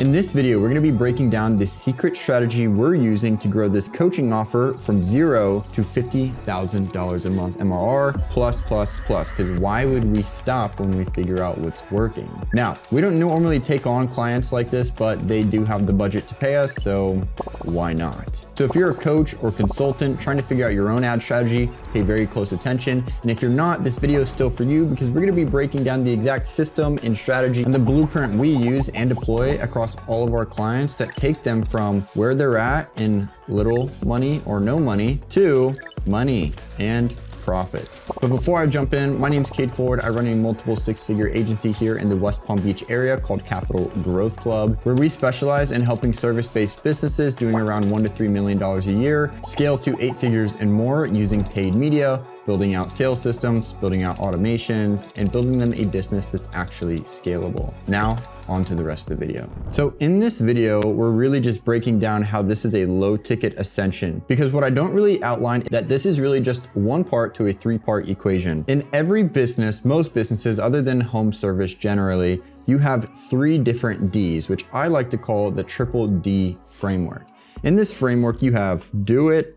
In this video, we're going to be breaking down the secret strategy we're using to grow this coaching offer from $0 to $50,000 a month MRR plus. Because why would we stop when we figure out what's working? Now, we don't normally take on clients like this, but they do have the budget to pay us, so why not? So if you're a coach or consultant trying to figure out your own ad strategy, pay very close attention. And if you're not, this video is still for you because we're going to be breaking down the exact system and strategy and the blueprint we use and deploy across all of our clients that take them from where they're at in little money or no money to money and profits. But before I jump in, my name is Cade. I run a multiple six-figure agency here in the West Palm Beach area called Capital Growth Club, where we specialize in helping service-based businesses doing around $1 to $3 million a year scale to 8 figures and more using paid media, building out sales systems, building out automations, and building them a business that's actually scalable. Now, on to the rest of the video. So in this video, we're really just breaking down how this is a low ticket ascension, because what I don't really outline that this is really just one part to a 3-part equation. In every business, most businesses other than home service generally, you have 3 different Ds, which I like to call the triple D framework. In this framework, you have do it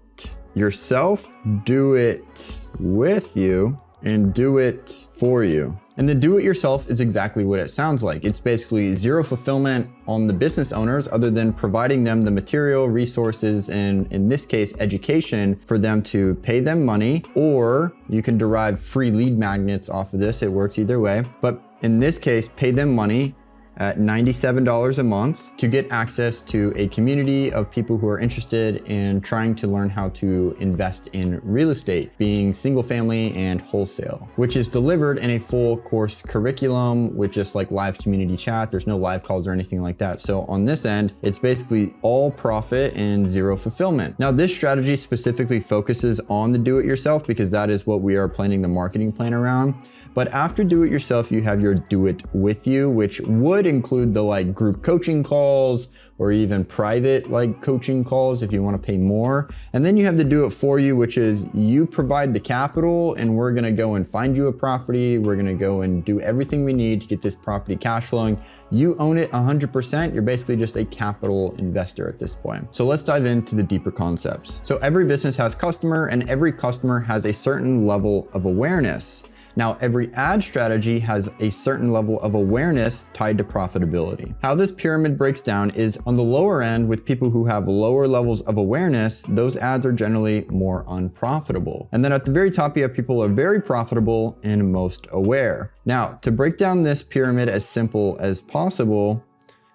yourself, do it with you, and do it for you. And the do-it-yourself is exactly what it sounds like. It's basically zero fulfillment on the business owners other than providing them the material, resources, and in this case, education for them to pay them money, or you can derive free lead magnets off of this. It works either way. But in this case, pay them money at $97 a month to get access to a community of people who are interested in trying to learn how to invest in real estate, being single family and wholesale, which is delivered in a full course curriculum with just like live community chat. There's no live calls or anything like that. So on this end, it's basically all profit and zero fulfillment. Now, this strategy specifically focuses on the do-it-yourself because that is what we are planning the marketing plan around. But after do it yourself, you have your do it with you, which would include the like group coaching calls or even private like coaching calls if you want to pay more. And then you have the do it for you, which is you provide the capital and we're going to go and find you a property. We're going to go and do everything we need to get this property cash flowing. You own it 100%. You're basically just a capital investor at this point. So let's dive into the deeper concepts. So every business has customer and every customer has a certain level of awareness. Now, every ad strategy has a certain level of awareness tied to profitability. How this pyramid breaks down is on the lower end with people who have lower levels of awareness, those ads are generally more unprofitable. And then at the very top, you have people who are very profitable and most aware. Now, to break down this pyramid as simple as possible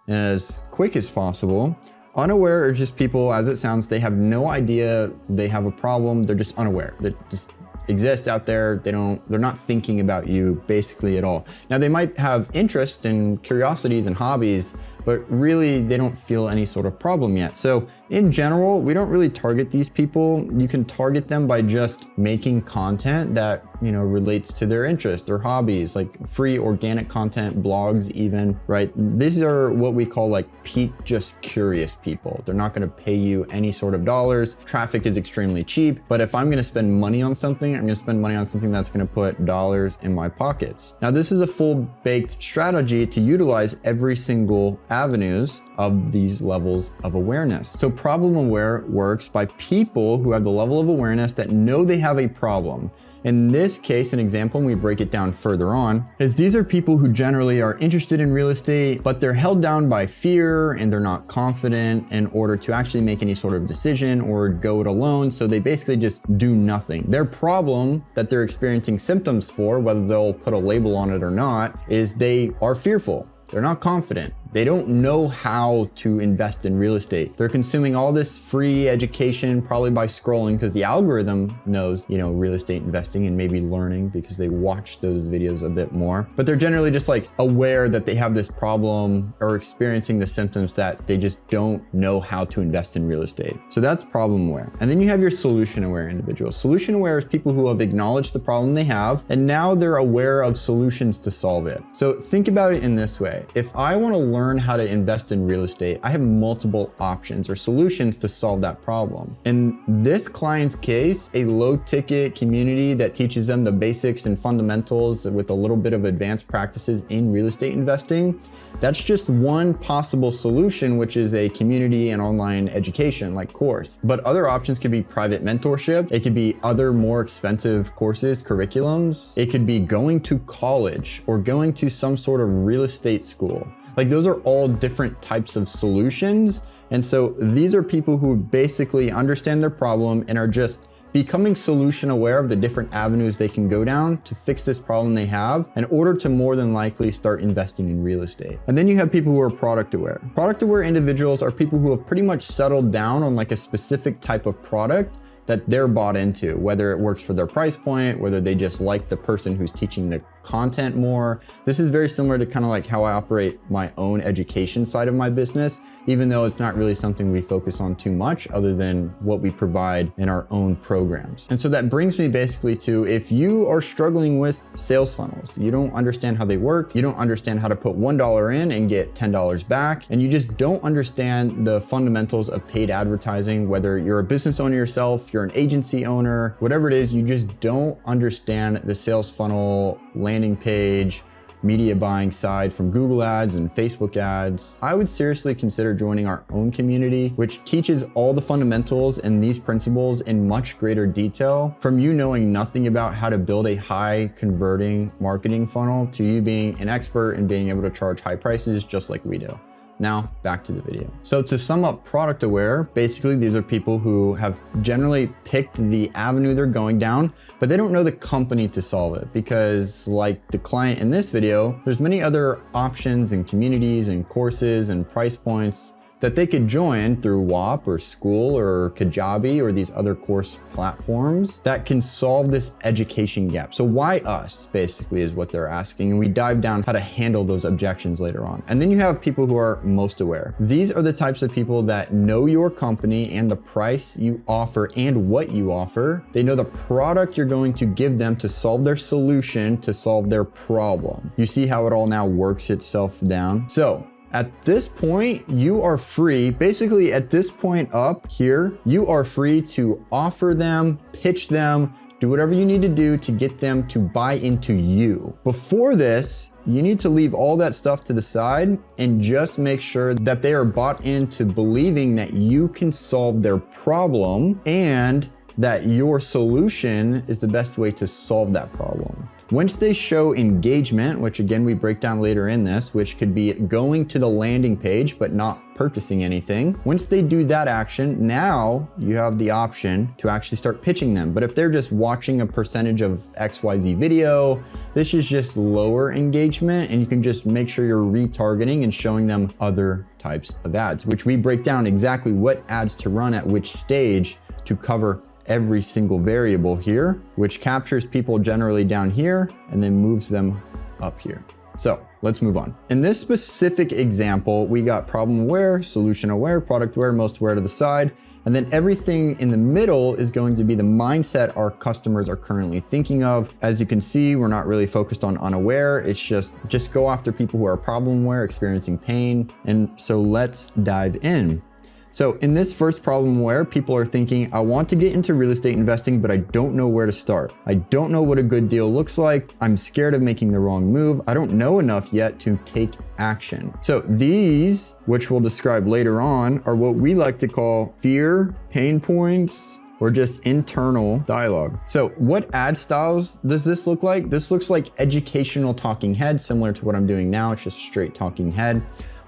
and as quick as possible, unaware are just people, as it sounds, they have no idea they have a problem. They're just unaware. They just exist out there. They're not thinking about you basically at all. Now, they might have interest and curiosities and hobbies, but really they don't feel any sort of problem yet. So in general, we don't really target these people. You can target them by just making content that, relates to their interest, their hobbies, like free organic content, blogs even, right? These are what we call like peak just curious people. They're not going to pay you any sort of dollars. Traffic is extremely cheap, but if I'm going to spend money on something, I'm going to spend money on something that's going to put dollars in my pockets. Now, this is a full baked strategy to utilize every single avenues of these levels of awareness. So problem aware works by people who have the level of awareness that know they have a problem. In this case, an example, and we break it down further on, is these are people who generally are interested in real estate, but they're held down by fear and they're not confident in order to actually make any sort of decision or go it alone. So they basically just do nothing. Their problem that they're experiencing symptoms for, whether they'll put a label on it or not, is they are fearful. They're not confident. They don't know how to invest in real estate. They're consuming all this free education, probably by scrolling because the algorithm knows, real estate investing and maybe learning because they watch those videos a bit more. But they're generally just like aware that they have this problem or experiencing the symptoms that they just don't know how to invest in real estate. So that's problem aware. And then you have your solution aware individuals. Solution aware is people who have acknowledged the problem they have and now they're aware of solutions to solve it. So think about it in this way. If I want to learn how to invest in real estate, I have multiple options or solutions to solve that problem. In this client's case, a low ticket community that teaches them the basics and fundamentals with a little bit of advanced practices in real estate investing, that's just one possible solution, which is a community and online education like course. But other options could be private mentorship. It could be other more expensive courses, curriculums. It could be going to college or going to some sort of real estate school. Like those are all different types of solutions. And so these are people who basically understand their problem and are just becoming solution aware of the different avenues they can go down to fix this problem they have in order to more than likely start investing in real estate. And then you have people who are product aware. Product aware individuals are people who have pretty much settled down on like a specific type of product that they're bought into, whether it works for their price point, whether they just like the person who's teaching the content more. This is very similar to kind of like how I operate my own education side of my business, even though it's not really something we focus on too much other than what we provide in our own programs. And so that brings me basically to, if you are struggling with sales funnels, you don't understand how they work, you don't understand how to put $1 in and get $10 back, and you just don't understand the fundamentals of paid advertising, whether you're a business owner yourself, you're an agency owner, whatever it is, you just don't understand the sales funnel, landing page, media buying side from Google ads and Facebook ads, I would seriously consider joining our own community, which teaches all the fundamentals and these principles in much greater detail, from you knowing nothing about how to build a high converting marketing funnel to you being an expert and being able to charge high prices just like we do. Now, back to the video. So to sum up product aware, basically these are people who have generally picked the avenue they're going down, but they don't know the company to solve it, because like the client in this video, there's many other options and communities and courses and price points that they could join through WAP or School or Kajabi or these other course platforms that can solve this education gap. So why us, basically, is what they're asking. And we dive down how to handle those objections later on. And then you have people who are most aware. These are the types of people that know your company and the price you offer and what you offer. They know the product you're going to give them to solve their solution, to solve their problem. You see how it all now works itself down? So at this point, you are free. Basically, at this point up here, you are free to offer them, pitch them, do whatever you need to do to get them to buy into you. Before this, you need to leave all that stuff to the side and just make sure that they are bought into believing that you can solve their problem and that your solution is the best way to solve that problem. Once they show engagement, which again we break down later in this, which could be going to the landing page but not purchasing anything. Once they do that action, now you have the option to actually start pitching them. But if they're just watching a percentage of XYZ video, this is just lower engagement, and you can just make sure you're retargeting and showing them other types of ads, which we break down exactly what ads to run at which stage to cover every single variable here, which captures people generally down here and then moves them up here. So let's move on. In this specific example, we got problem aware, solution aware, product aware, most aware to the side. And then everything in the middle is going to be the mindset our customers are currently thinking of. As you can see, we're not really focused on unaware. It's just go after people who are problem aware, experiencing pain. And so let's dive in. So in this first problem where people are thinking, I want to get into real estate investing, but I don't know where to start. I don't know what a good deal looks like. I'm scared of making the wrong move. I don't know enough yet to take action. So these, which we'll describe later on, are what we like to call fear, pain points, or just internal dialogue. So what ad styles does this look like? This looks like educational talking head, similar to what I'm doing now. It's just straight talking head.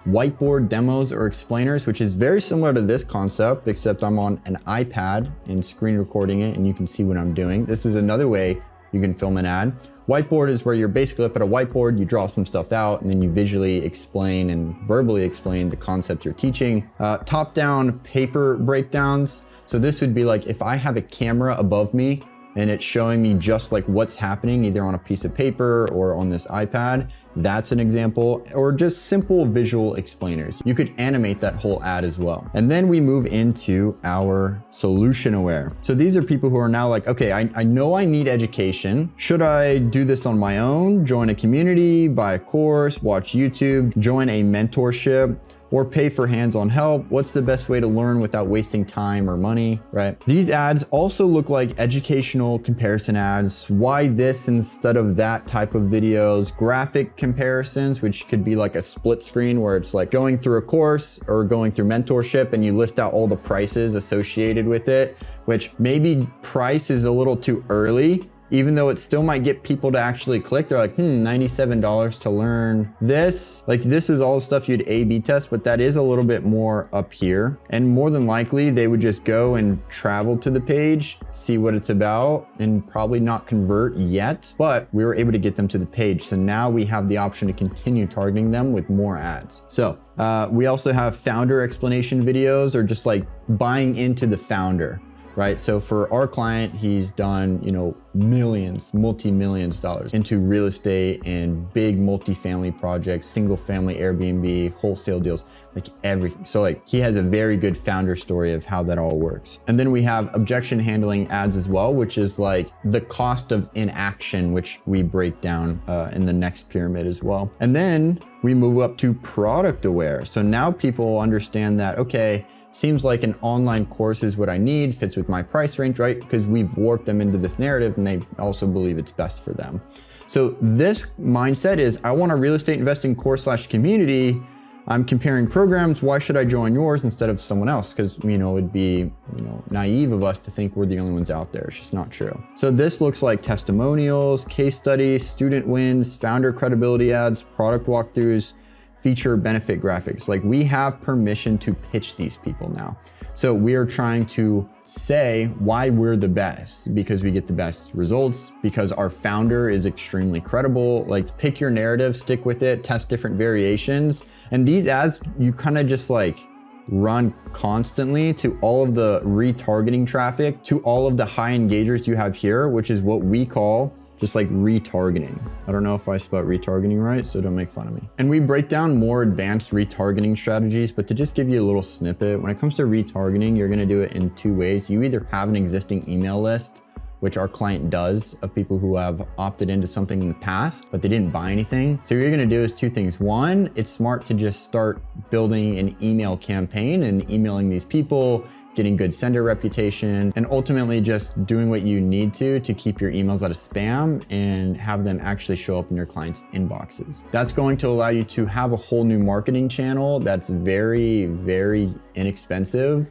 Whiteboard demos or explainers, which is very similar to this concept, except I'm on an iPad and screen recording it and you can see what I'm doing. This is another way you can film an ad. Whiteboard is where you're basically up at a whiteboard, you draw some stuff out, and then you visually explain and verbally explain the concept you're teaching. Top-down paper breakdowns. So this would be like if I have a camera above me and it's showing me just like what's happening either on a piece of paper or on this iPad. That's an example, or just simple visual explainers. You could animate that whole ad as well. And then we move into our solution aware. So these are people who are now like, okay, I know I need education. Should I do this on my own, join a community, buy a course, watch YouTube, join a mentorship, or pay for hands-on help? What's the best way to learn without wasting time or money, right? These ads also look like educational comparison ads. Why this instead of that type of videos? Graphic comparisons, which could be like a split screen where it's like going through a course or going through mentorship and you list out all the prices associated with it, which maybe price is a little too early, even though it still might get people to actually click. They're like, $97 to learn this. Like, this is all the stuff you'd A/B test, but that is a little bit more up here. And more than likely, they would just go and travel to the page, see what it's about, and probably not convert yet, but we were able to get them to the page. So now we have the option to continue targeting them with more ads. So we also have founder explanation videos, or just like buying into the founder. Right? So for our client, he's done, millions, multi-millions dollars into real estate and big multifamily projects, single family Airbnb, wholesale deals, like everything. So like he has a very good founder story of how that all works. And then we have objection handling ads as well, which is like the cost of inaction, which we break down in the next pyramid as well. And then we move up to product aware. So now people understand that, okay, seems like an online course is what I need, fits with my price range, right? Because we've warped them into this narrative and they also believe it's best for them. So this mindset is, I want a real estate investing course/community. I'm comparing programs. Why should I join yours instead of someone else? Because, it'd be, naive of us to think we're the only ones out there. It's just not true. So this looks like testimonials, case studies, student wins, founder credibility ads, product walkthroughs, feature benefit graphics. Like, we have permission to pitch these people now. So we are trying to say why we're the best, because we get the best results, because our founder is extremely credible. Like, pick your narrative, stick with it, test different variations. And these ads, you kind of just like run constantly to all of the retargeting traffic, to all of the high engagers you have here, which is what we call just like retargeting. I don't know if I spelled retargeting right, so don't make fun of me. And we break down more advanced retargeting strategies, but to just give you a little snippet, when it comes to retargeting, you're gonna do it in two ways. You either have an existing email list, which our client does, of people who have opted into something in the past, but they didn't buy anything. So what you're gonna do is two things. One, it's smart to just start building an email campaign and emailing these people, getting good sender reputation, and ultimately just doing what you need to keep your emails out of spam and have them actually show up in your clients' inboxes. That's going to allow you to have a whole new marketing channel that's very, very inexpensive.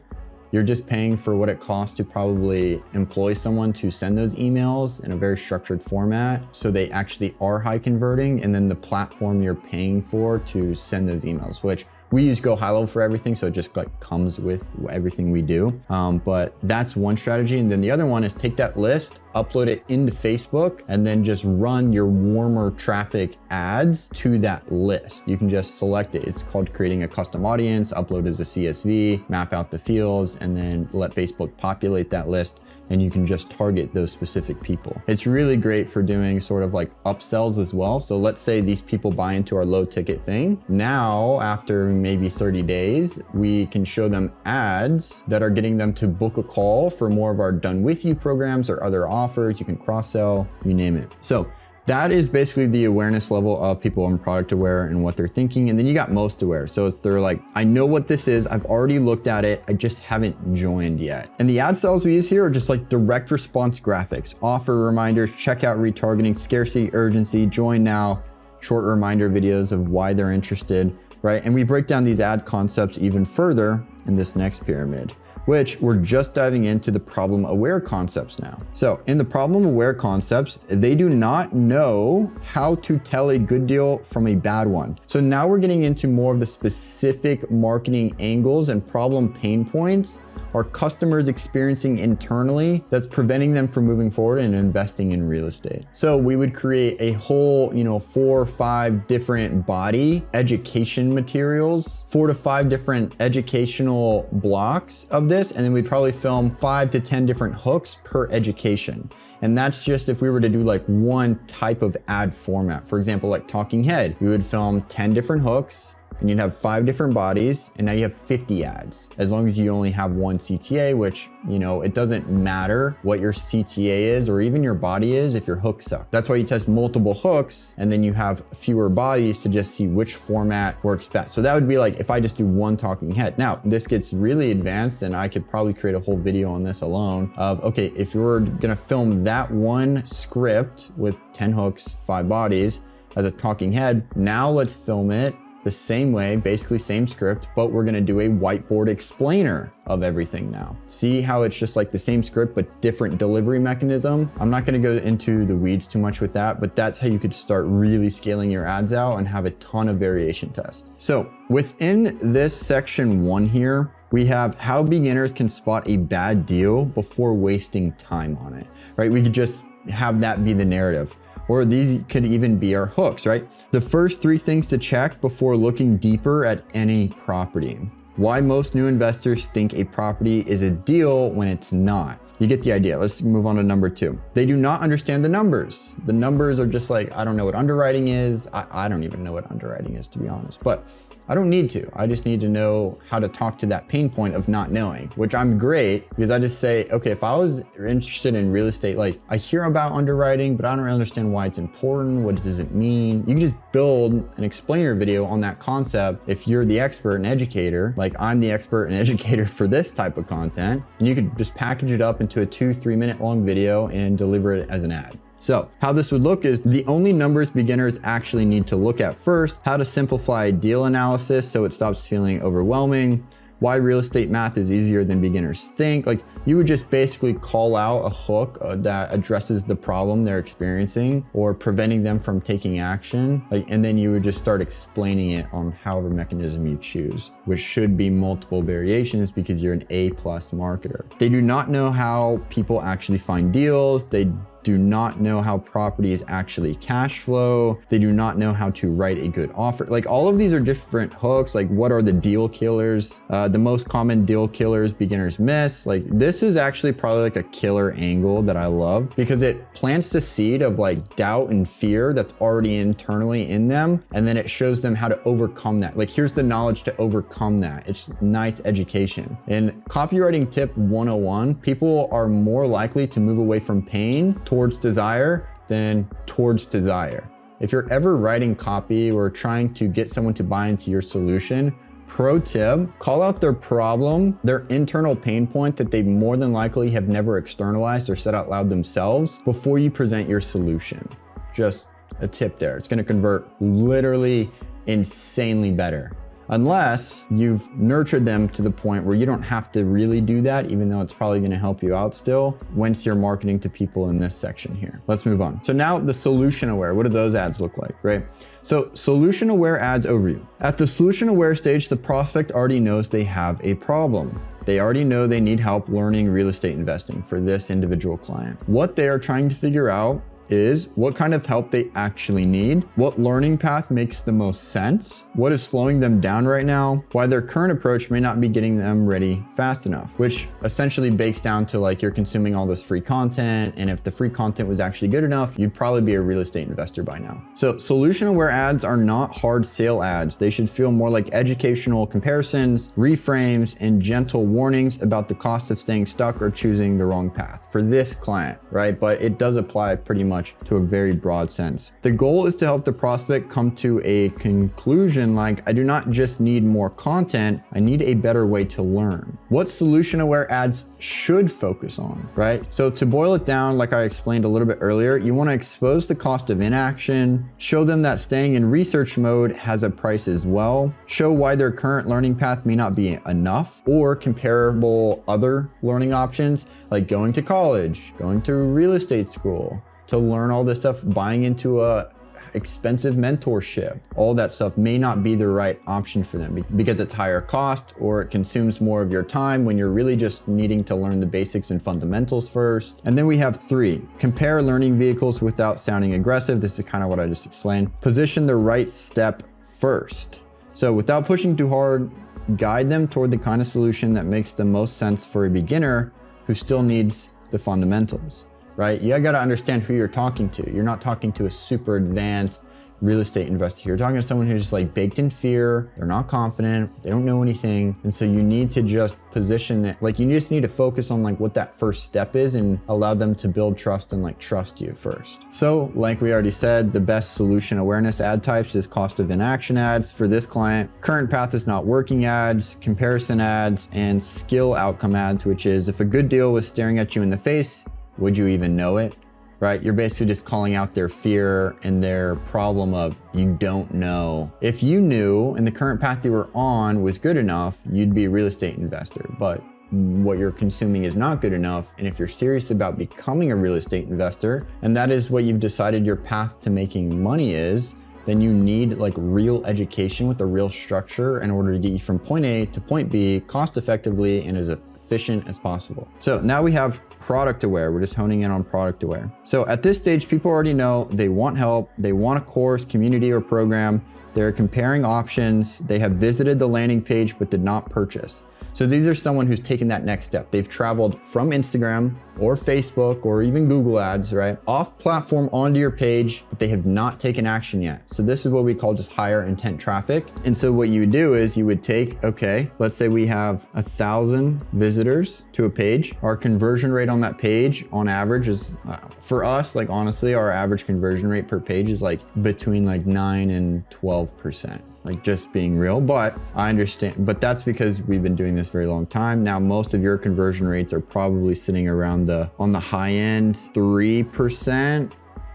You're just paying for what it costs to probably employ someone to send those emails in a very structured format, so they actually are high converting, and then the platform you're paying for to send those emails, which we use Go High Level for everything, so it just like comes with everything we do. But that's one strategy. And then the other one is take that list, upload it into Facebook, and then just run your warmer traffic ads to that list. You can just select it. It's called creating a custom audience, upload as a CSV, map out the fields, and then let Facebook populate that list. And you can just target those specific people. It's really great for doing sort of like upsells as well. So let's say these people buy into our low ticket thing. Now, after maybe 30 days, we can show them ads that are getting them to book a call for more of our done with you programs or other offers. You can cross sell, you name it. So that is basically the awareness level of people in product aware and what they're thinking. And then you got most aware. So they're like, I know what this is. I've already looked at it. I just haven't joined yet. And the ad styles we use here are just like direct response graphics, offer reminders, checkout retargeting, scarcity, urgency, join now, short reminder videos of why they're interested, right? And we break down these ad concepts even further in this next pyramid, which we're just diving into the problem aware concepts now. So in the problem aware concepts, they do not know how to tell a good deal from a bad one. So now we're getting into more of the specific marketing angles and problem pain points are customers experiencing internally that's preventing them from moving forward and investing in real estate? So we would create a whole, 4 or 5 different body education materials, 4 to 5 different educational blocks of this, and then we'd probably film 5 to 10 different hooks per education. And that's just if we were to do like one type of ad format. For example, like talking head, we would film 10 different hooks and you'd have 5 different bodies, and now you have 50 ads. As long as you only have one CTA, which, it doesn't matter what your CTA is or even your body is if your hooks suck. That's why you test multiple hooks and then you have fewer bodies to just see which format works best. So that would be like if I just do one talking head. Now, this gets really advanced and I could probably create a whole video on this alone of, okay, if you were gonna film that one script with 10 hooks, 5 bodies as a talking head, now let's film it the same way, basically same script, but we're gonna do a whiteboard explainer of everything now. See how it's just like the same script, but different delivery mechanism? I'm not gonna go into the weeds too much with that, but that's how you could start really scaling your ads out and have a ton of variation tests. So within this section 1 here, we have how beginners can spot a bad deal before wasting time on it, right? We could just have that be the narrative. Or these could even be our hooks, right? The first 3 things to check before looking deeper at any property. Why most new investors think a property is a deal when it's not. You get the idea. Let's move on to number 2. They do not understand the numbers. The numbers are just like, I don't know what underwriting is. I don't even know what underwriting is, to be honest, but I don't need to. I just need to know how to talk to that pain point of not knowing, which I'm great because I just say, okay, if I was interested in real estate, like I hear about underwriting, but I don't really understand why it's important. What does it mean? You can just build an explainer video on that concept. If you're the expert and educator, like I'm the expert and educator for this type of content, and you could just package it up into a 2-3 minute long video and deliver it as an ad. So how this would look is the only numbers beginners actually need to look at first, how to simplify deal analysis so it stops feeling overwhelming, why real estate math is easier than beginners think. Like you would just basically call out a hook that addresses the problem they're experiencing or preventing them from taking action. And then you would just start explaining it on however mechanism you choose, which should be multiple variations because you're an A+ marketer. They do not know how people actually find deals. They do not know how properties actually cash flow. They do not know how to write a good offer. Like all of these are different hooks. Like what are the deal killers? The most common deal killers beginners miss. Like this is actually probably like a killer angle that I love because it plants the seed of like doubt and fear that's already internally in them. And then it shows them how to overcome that. Like here's the knowledge to overcome that. It's nice education. In copywriting tip 101, people are more likely to move away from pain towards desire than towards desire. If you're ever writing copy or trying to get someone to buy into your solution, pro tip, call out their problem, their internal pain point that they more than likely have never externalized or said out loud themselves before you present your solution. Just a tip there. It's gonna convert literally insanely better. Unless you've nurtured them to the point where you don't have to really do that, even though it's probably gonna help you out still, once you're marketing to people in this section here. Let's move on. So now the solution aware, what do those ads look like, right? So solution aware ads overview. At the solution aware stage, the prospect already knows they have a problem. They already know they need help learning real estate investing for this individual client. What they are trying to figure out is what kind of help they actually need, what learning path makes the most sense, what is slowing them down right now, why their current approach may not be getting them ready fast enough, which essentially bakes down to like you're consuming all this free content, and if the free content was actually good enough, you'd probably be a real estate investor by now. So solution aware ads are not hard sale ads. They should feel more like educational comparisons, reframes, and gentle warnings about the cost of staying stuck or choosing the wrong path for this client, right? But it does apply pretty much to a very broad sense. The goal is to help the prospect come to a conclusion like, I do not just need more content, I need a better way to learn. What solution aware ads should focus on, right? So to boil it down, like I explained a little bit earlier, you want to expose the cost of inaction, show them that staying in research mode has a price as well, show why their current learning path may not be enough or comparable other learning options like going to college, going to real estate school, to learn all this stuff, buying into a expensive mentorship. All that stuff may not be the right option for them because it's higher cost or it consumes more of your time when you're really just needing to learn the basics and fundamentals first. And then we have 3, compare learning vehicles without sounding aggressive. This is kind of what I just explained. Position the right step first. So without pushing too hard, guide them toward the kind of solution that makes the most sense for a beginner who still needs the fundamentals, right? You gotta understand who you're talking to. You're not talking to a super advanced real estate investor. You're talking to someone who's just like baked in fear. They're not confident. They don't know anything. And so you need to just position it. Like you just need to focus on like what that first step is and allow them to build trust and like trust you first. So like we already said, the best solution awareness ad types is cost of inaction ads for this client. Current path is not working ads, comparison ads, and skill outcome ads, which is if a good deal was staring at you in the face, would you even know it? Right? You're basically just calling out their fear and their problem of you don't know. If you knew and the current path you were on was good enough, you'd be a real estate investor. But what you're consuming is not good enough. And if you're serious about becoming a real estate investor, and that is what you've decided your path to making money is, then you need like real education with a real structure in order to get you from point A to point B cost effectively and as efficient as possible. So now we have product aware. We're just honing in on product aware. So at this stage, people already know they want help. They want a course, community, or program. They're comparing options. They have visited the landing page, but did not purchase. So these are someone who's taken that next step. They've traveled from Instagram or Facebook or even Google ads, right? Off platform onto your page, but they have not taken action yet. So this is what we call just higher intent traffic. And so what you would do is you would take, okay, let's say we have 1,000 visitors to a page. Our conversion rate on that page on average is, for us, like honestly, our average conversion rate per page is like between like 9 and 12%. Like just being real, but I understand, but that's because we've been doing this very long time. Now, most of your conversion rates are probably sitting around on the high end, 3%.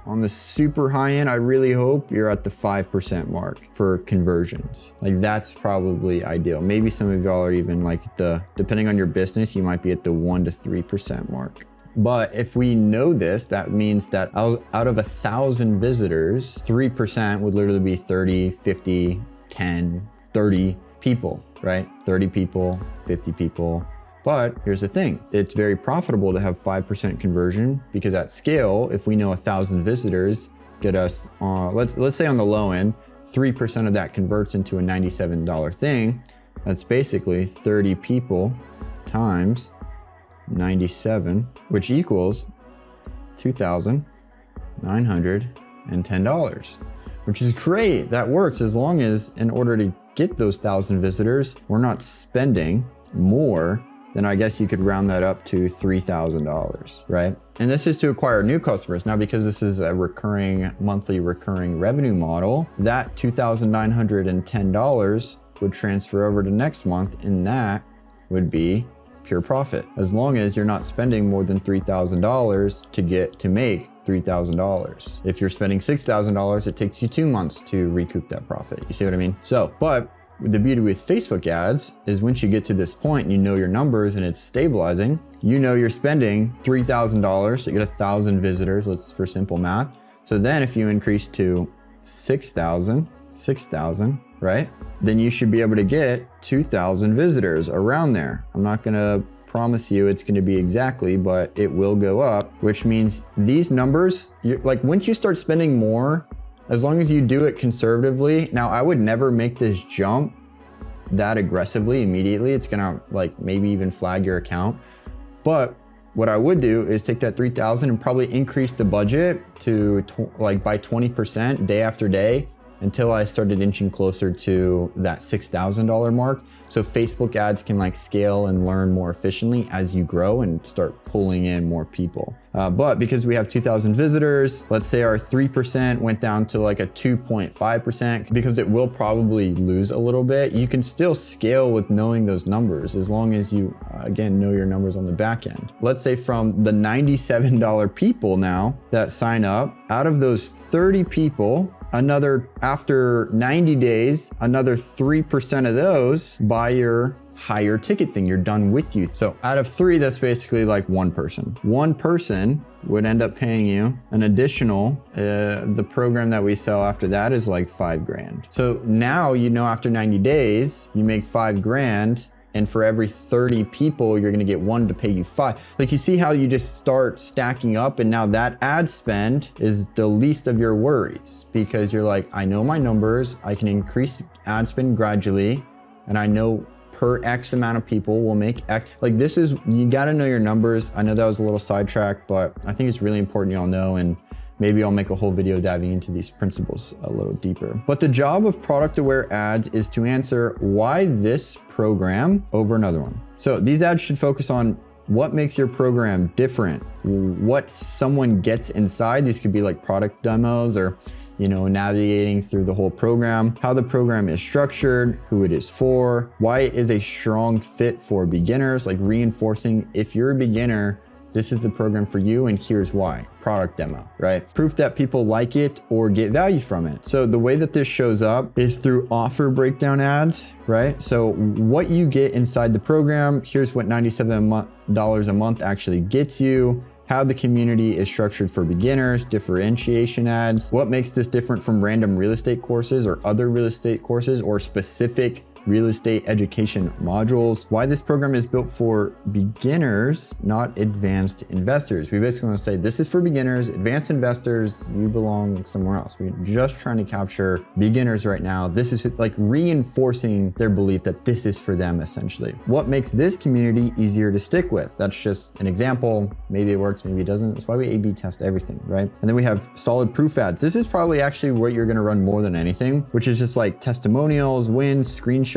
On the super high end, I really hope you're at the 5% mark for conversions. Like that's probably ideal. Maybe some of y'all are even like depending on your business, you might be at the 1 to 3% mark. But if we know this, that means that out of 1,000 visitors, 3% would literally be 30, 50, 10, 30 people, right? 30 people, 50 people. But here's the thing, it's very profitable to have 5% conversion because at scale, if we know 1,000 visitors get us, let's say on the low end, 3% of that converts into a $97 thing. That's basically 30 people times 97, which equals $2,910, which is great. That works as long as in order to get those 1,000 visitors, we're not spending more than, I guess you could round that up to $3,000, right? And this is to acquire new customers. Now, because this is a monthly recurring revenue model, that $2,910 would transfer over to next month, and that would be pure profit, as long as you're not spending more than $3,000 to make $3,000. If you're spending $6,000, it takes you 2 months to recoup that profit. You see what I mean? So, but the beauty with Facebook ads is once you get to this point and you know your numbers and it's stabilizing, you know you're spending $3,000 to get 1,000 visitors, let's for simple math. So then if you increase to 6,000, right? Then you should be able to get 2,000 visitors around there. I'm not gonna promise you it's gonna be exactly, but it will go up, which means these numbers, like once you start spending more, as long as you do it conservatively. Now, I would never make this jump that aggressively immediately. It's gonna like maybe even flag your account. But what I would do is take that 3,000 and probably increase the budget to like by 20% day after day, until I started inching closer to that $6,000 mark. So Facebook ads can like scale and learn more efficiently as you grow and start pulling in more people. But because we have 2,000 visitors, let's say our 3% went down to like a 2.5%, because it will probably lose a little bit. You can still scale with knowing those numbers as long as you, again, know your numbers on the back end. Let's say from the $97 people now that sign up, out of those 30 people, after 90 days, another 3% of those buy your higher ticket thing. You're done with you. So out of 3, that's basically like one person. One person would end up paying you an additional, the program that we sell after that is like 5 grand. So now, you know, after 90 days, you make 5 grand. And for every 30 people, you're gonna get 1 to pay you 5. Like, you see how you just start stacking up, and now that ad spend is the least of your worries, because you're like, I know my numbers, I can increase ad spend gradually, and I know per X amount of people will make X. Like, this is, you gotta know your numbers. I know that was a little sidetrack, but I think it's really important y'all know, and maybe I'll make a whole video diving into these principles a little deeper. But the job of product-aware ads is to answer why this program over another one. So these ads should focus on what makes your program different, what someone gets inside. These could be like product demos, or, you know, navigating through the whole program, how the program is structured, who it is for, why it is a strong fit for beginners, like reinforcing, if you're a beginner, this is the program for you, and here's why. Product demo, right? Proof that people like it or get value from it. So the way that this shows up is through offer breakdown ads, right? So what you get inside the program, here's what $97 a month actually gets you, how the community is structured for beginners, differentiation ads, what makes this different from random real estate courses or other real estate courses or specific real estate education modules, why this program is built for beginners, not advanced investors. We basically want to say this is for beginners, advanced investors, you belong somewhere else. We're just trying to capture beginners right now. This is like reinforcing their belief that this is for them essentially. What makes this community easier to stick with? That's just an example. Maybe it works, maybe it doesn't. That's why we A/B test everything, right? And then we have solid proof ads. This is probably actually what you're going to run more than anything, which is just like testimonials, wins, screenshots,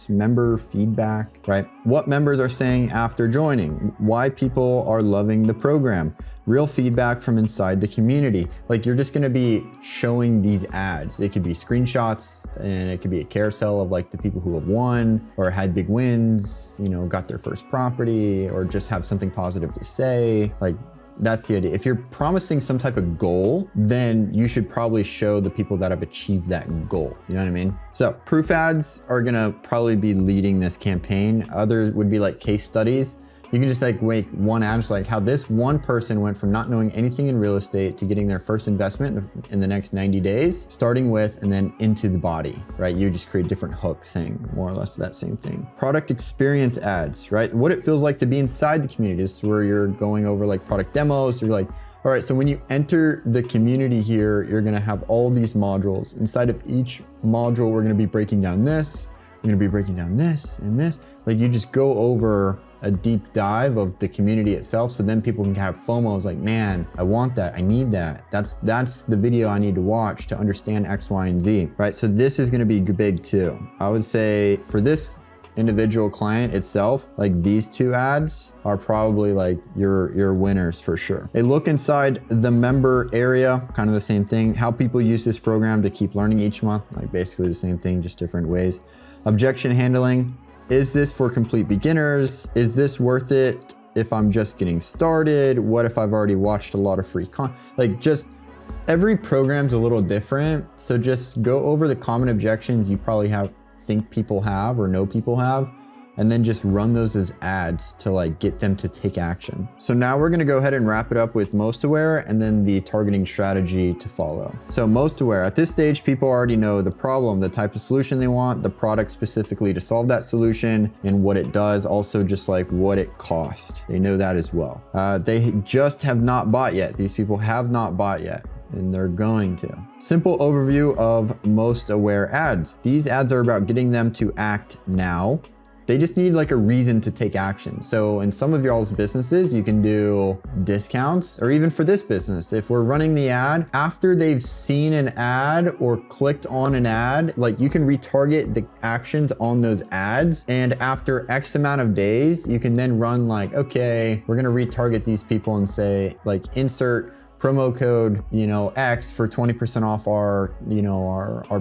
member feedback, right? What members are saying after joining, why people are loving the program, real feedback from inside the community. Like, you're just gonna be showing these ads. It could be screenshots, and it could be a carousel of like the people who have won or had big wins, you know, got their first property, or just have something positive to say. Like, that's the idea. If you're promising some type of goal, then you should probably show the people that have achieved that goal. You know what I mean? So proof ads are gonna probably be leading this campaign. Others would be like case studies. You can just like make one ad, like how this one person went from not knowing anything in real estate to getting their first investment in the next 90 days, starting with, and then into the body, right? You just create different hooks saying more or less that same thing. Product experience ads, right? What it feels like to be inside the community. This is where you're going over like product demos. You're like, all right, so when you enter the community here, you're gonna have all these modules. Inside of each module, we're gonna be breaking down this, we're gonna be breaking down this and this. Like, you just go over a deep dive of the community itself, so then people can have FOMO. It's like, man, I want that, I need that. That's the video I need to watch to understand X, Y, and Z, right? So this is gonna be big too. I would say for this individual client itself, like these 2 ads are probably like your winners for sure. A look inside the member area, kind of the same thing. How people use this program to keep learning each month, like basically the same thing, just different ways. Objection handling. Is this for complete beginners? Is this worth it if I'm just getting started? What if I've already watched a lot of free content? Like, just every program's a little different. So just go over the common objections you probably think people have or know people have, and then just run those as ads to like get them to take action. So now we're gonna go ahead and wrap it up with most aware and then the targeting strategy to follow. So most aware, at this stage, people already know the problem, the type of solution they want, the product specifically to solve that solution, and what it does, also just like what it costs. They know that as well. They just have not bought yet. These people have not bought yet, and they're going to. Simple overview of most aware ads. These ads are about getting them to act now. They just need like a reason to take action. So in some of y'all's businesses, you can do discounts, or even for this business, if we're running the ad, after they've seen an ad or clicked on an ad, like you can retarget the actions on those ads. And after X amount of days, you can then run like, okay, we're gonna retarget these people and say like, insert promo code, X for 20% off our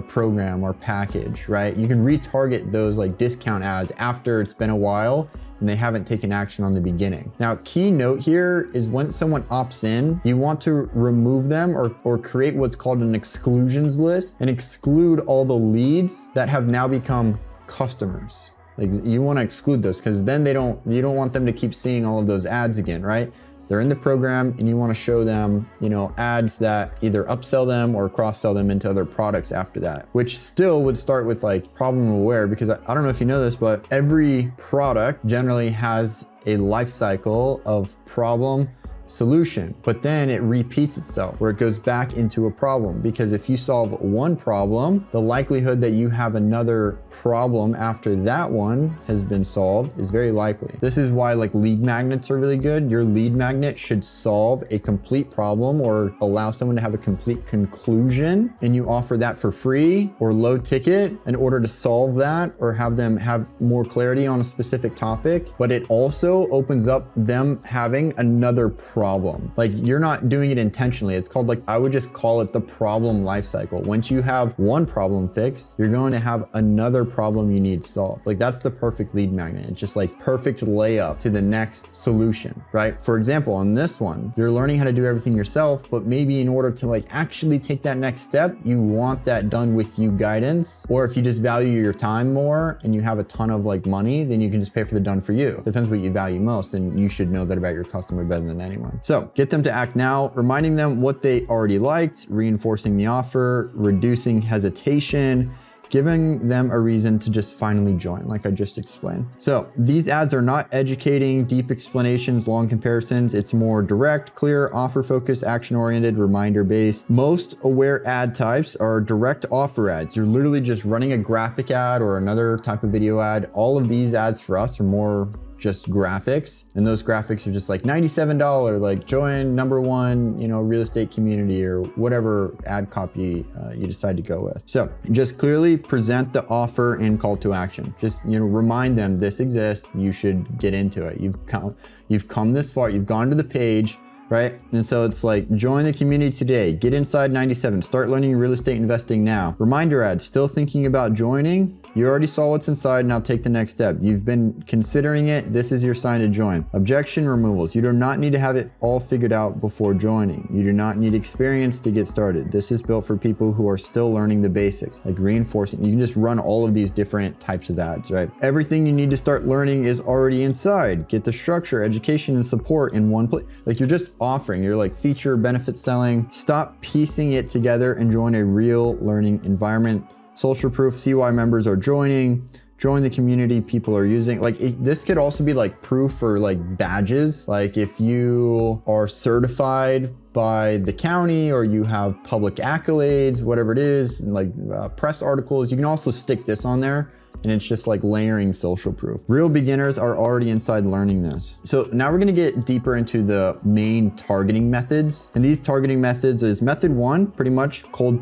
program, our package, right? You can retarget those like discount ads after it's been a while and they haven't taken action on the beginning. Now, key note here is when someone opts in, you want to remove them or create what's called an exclusions list and exclude all the leads that have now become customers. Like, you want to exclude those because then you don't want them to keep seeing all of those ads again, right? they're in the program and you want to show them, you know, ads that either upsell them or cross-sell them into other products after that, which still would start with like problem aware, because I don't know if you know this, but every product generally has a life cycle of problem, solution, but then it repeats itself where it goes back into a problem, because if you solve one problem, the likelihood that you have another problem after that one has been solved is very likely. This is why like lead magnets are really good. Your lead magnet should solve a complete problem or allow someone to have a complete conclusion, and you offer that for free or low ticket in order to solve that or have them have more clarity on a specific topic. But it also opens up them having another problem. Like you're not doing it intentionally. It's called, like, I would just call it the problem life cycle. Once you have one problem fixed, you're going to have another problem you need solved. Like that's the perfect lead magnet. It's just like perfect layup to the next solution, right? For example, on this one, you're learning how to do everything yourself, but maybe in order to like actually take that next step, you want that done with you guidance. Or if you just value your time more and you have a ton of like money, then you can just pay for the done for you. Depends what you value most, and you should know that about your customer better than anyone. So get them to act now, reminding them what they already liked, reinforcing the offer, reducing hesitation, giving them a reason to just finally join, like I just explained. So these ads are not educating, deep explanations, long comparisons. It's more direct, clear, offer-focused, action-oriented, reminder-based. Most aware ad types are direct offer ads. You're literally just running a graphic ad or another type of video ad. All of these ads for us are more just graphics, and those graphics are just like $97, like join #1, you know, real estate community, or whatever ad copy you decide to go with. So just clearly present the offer and call to action. Just, you know, remind them this exists, you should get into it. You've come this far, you've gone to the page, right? And so it's like, join the community today, get inside 97, start learning real estate investing now. Reminder ad, still thinking about joining? You already saw what's inside, now take the next step. You've been considering it, this is your sign to join. Objection removals, you do not need to have it all figured out before joining. You do not need experience to get started. This is built for people who are still learning the basics, like reinforcing. You can just run all of these different types of ads, right? Everything you need to start learning is already inside. Get the structure, education, and support in one place. Like you're just offering, you're like feature benefit selling. Stop piecing it together and join a real learning environment. Social proof, see why members are joining. Join the community people are using. Like this could also be like proof for like badges. Like if you are certified by the county or you have public accolades, whatever it is, and like press articles, you can also stick this on there. And it's just like layering social proof. Real beginners are already inside learning this. So now we're gonna get deeper into the main targeting methods. And these targeting methods is method 1, pretty much cold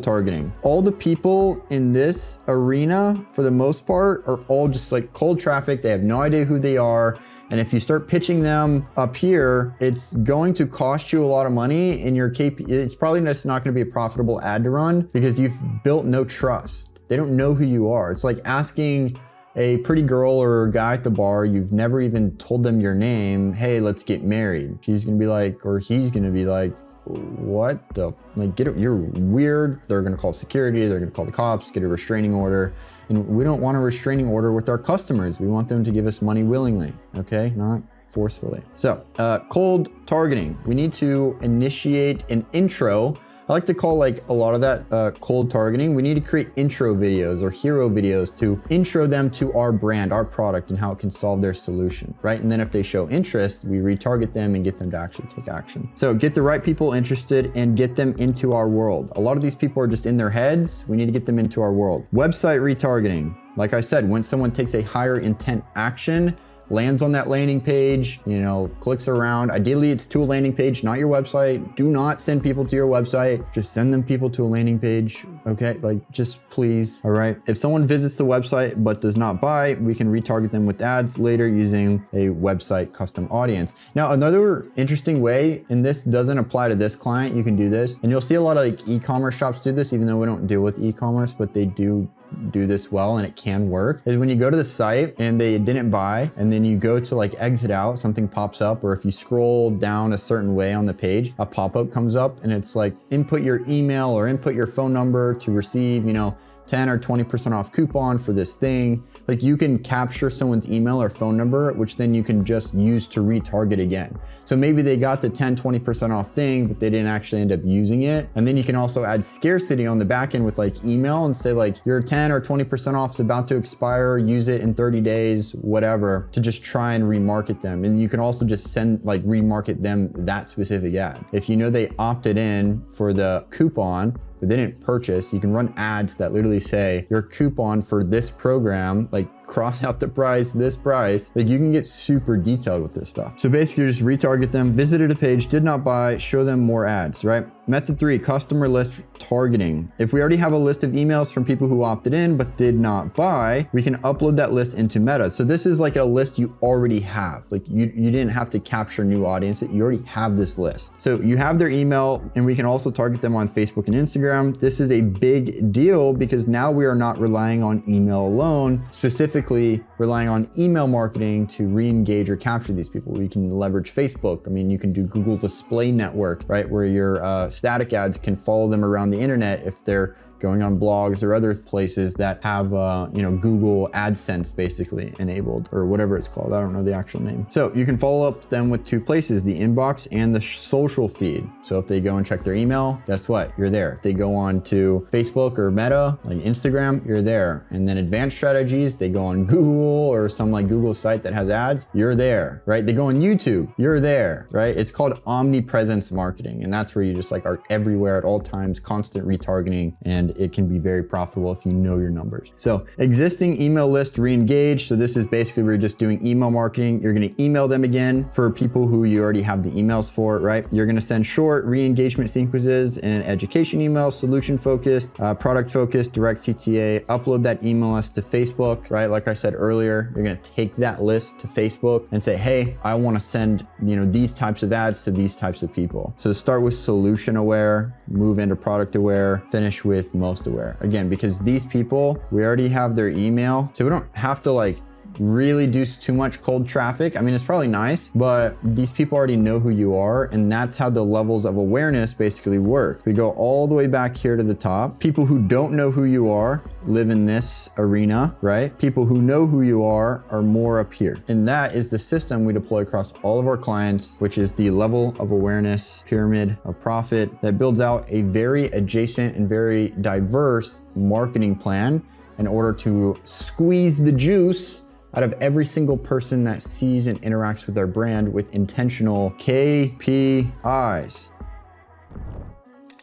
targeting. All the people in this arena, for the most part, are all just like cold traffic. They have no idea who they are. And if you start pitching them up here, it's going to cost you a lot of money, and your KP, it's probably just not gonna be a profitable ad to run because you've built no trust. They don't know who you are. It's like asking a pretty girl or a guy at the bar, you've never even told them your name, hey, let's get married. She's gonna be like, or he's gonna be like, what the, like, you're weird. They're gonna call security, they're gonna call the cops, get a restraining order. And we don't want a restraining order with our customers. We want them to give us money willingly, okay? Not forcefully. So, cold targeting. We need to initiate an intro. I like to call like a lot of that cold targeting. We need to create intro videos or hero videos to intro them to our brand, our product, and how it can solve their solution, right? And then if they show interest, we retarget them and get them to actually take action. So get the right people interested and get them into our world. A lot of these people are just in their heads. We need to get them into our world. Website retargeting. Like I said, when someone takes a higher intent action, lands on that landing page, you know, clicks around. Ideally, it's to a landing page, not your website. Do not send people to your website. Just send them people to a landing page, okay? Like, just please, all right? If someone visits the website but does not buy, we can retarget them with ads later using a website custom audience. Now, another interesting way, and this doesn't apply to this client, you can do this, and you'll see a lot of like e-commerce shops do this, even though we don't deal with e-commerce, but they do this well and it can work, is when you go to the site and they didn't buy, and then you go to like exit out, something pops up, or if you scroll down a certain way on the page, a pop-up comes up and it's like input your email or input your phone number to receive, you know, 10 or 20% off coupon for this thing. Like you can capture someone's email or phone number, which then you can just use to retarget again. So maybe they got the 10, 20% off thing, but they didn't actually end up using it. And then you can also add scarcity on the back end with like email and say like your 10 or 20% off is about to expire, use it in 30 days, whatever, to just try and remarket them. And you can also just send like remarket them that specific ad. If you know they opted in for the coupon, but they didn't purchase, you can run ads that literally say your coupon for this program, like cross out the price, this price. Like you can get super detailed with this stuff. So basically just retarget them, visited a page, did not buy, show them more ads, right? Method 3, customer list targeting. If we already have a list of emails from people who opted in but did not buy, we can upload that list into Meta. So this is like a list you already have. Like you didn't have to capture new audiences. You already have this list. So you have their email, and we can also target them on Facebook and Instagram. This is a big deal because now we are not relying on email alone, specifically relying on email marketing to re-engage or capture these people. We can leverage Facebook. I mean, you can do Google Display Network, right? Where your static ads can follow them around the internet if they're going on blogs or other places that have, Google AdSense basically enabled, or whatever it's called. I don't know the actual name. So you can follow up them with two places, the inbox and the social feed. So if they go and check their email, guess what? You're there. If they go on to Facebook or Meta, like Instagram, you're there. And then advanced strategies, they go on Google or some like Google site that has ads, you're there, right? They go on YouTube, you're there, right? It's called omnipresence marketing. And that's where you just like are everywhere at all times, constant retargeting, and it can be very profitable if you know your numbers. So existing email list re-engage. So this is basically where you're just doing email marketing. You're going to email them again for people who you already have the emails for, right? You're going to send short re-engagement sequences in education emails, solution focused, product focused, direct CTA, upload that email list to Facebook, right? Like I said earlier, you're going to take that list to Facebook and say, hey, I want to send, these types of ads to these types of people. So start with solution aware, move into product aware, finish with most aware. Again, because these people, we already have their email, so we don't have to like really do too much cold traffic. I mean, it's probably nice, but these people already know who you are, and that's how the levels of awareness basically work. We go all the way back here to the top. People who don't know who you are live in this arena, right? People who know who you are more up here. And that is the system we deploy across all of our clients, which is the level of awareness pyramid of profit that builds out a very adjacent and very diverse marketing plan in order to squeeze the juice out of every single person that sees and interacts with our brand with intentional KPIs.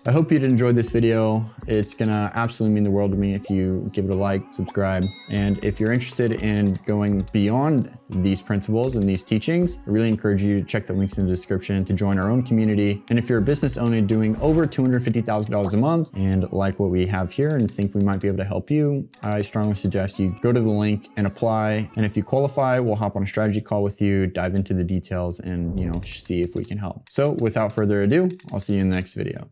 I hope you'd enjoyed this video. It's gonna absolutely mean the world to me if you give it a like, subscribe. And if you're interested in going beyond these principles and these teachings, I really encourage you to check the links in the description to join our own community. And if you're a business owner doing over $250,000 a month and like what we have here and think we might be able to help you, I strongly suggest you go to the link and apply. And if you qualify, we'll hop on a strategy call with you, dive into the details, and see if we can help. So without further ado, I'll see you in the next video.